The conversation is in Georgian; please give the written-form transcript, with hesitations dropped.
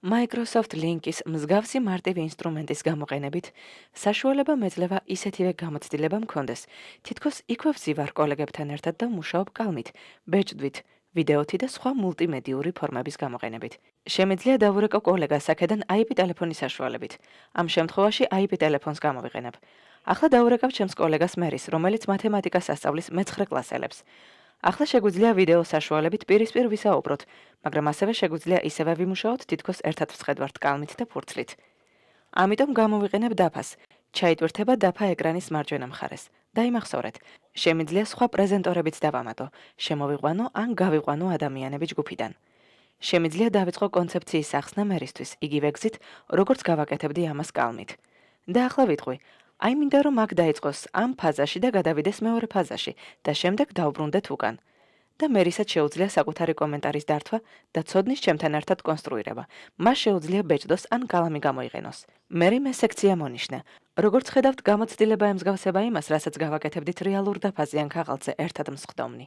Microsoft Link-ის მსგავსი მარტივი ინსტრუმენტის გამოყენებით საშუალება მეძლევა ისეთივე გამოცდილება მქონდეს, თითქოს იქვე ვზივარ კოლეგებთან ერთად და მუშაობ კალმით, ბეჭდვით, ვიდეოთი და სხვა მულტიმედიური ფორმების გამოყენებით. შემიძლია დავურეკო კოლეგას აქედან IP ტელეფონის საშუალებით. ამ შემთხვევაში IP ტელეფონს გამოვიყენებ. ახლა დავურეკავ ჩემს კოლეგას მერის, რომელიც მათემატიკას ასწავლის მე-9 კლასელებს. ახლა შეგვიძლია ვიდეო საშუალებით პირისპირ ვისაუბროთ, მაგრამ ასევე შეგვიძლია ისევე ვიმუშაოთ თითქოს ერთად ვსხედვართ კალმით და ფურცლით. ამიტომ გამოვიყენებ დაფას. ჩაიტვირთება დაფა ეკრანის მარჯვენა მხარეს. დაიმახსოვრეთ, შემიძლია სხვა პრეზენტორებიც დავამატო, შემოვიყვანო ან გავიყვანო ადამიანები ჯგუფიდან. შემიძლია დავიწყო კონცეფციის ახსნა მერისთვის, იგივე გზით, როგორც გავაკეთებდი ამას კალმით. და ახლა ვიტყვი, აი მინდა რომ აქ დაიწყოს ამ ფაზაში და გადავიდეს მეორე ფაზაში და შემდეგ დავბრუნდეთ უკან. და მერისაც შეუძლია საკუთარი კომენტარის დართვა და ცოდნის ჩემთან ერთად კონსტრუირება. მას შეუძლია ბეჭდოს ან კალამი გამოიყენოს. მერე მე სექცია მონიშნე. როგორც ხედავთ, გამოცდილება ემსგავსება იმას, რასაც გავაკეთებდით რეალურ დაფაზე ან ქაღალდზე ერთად მსხდომნი.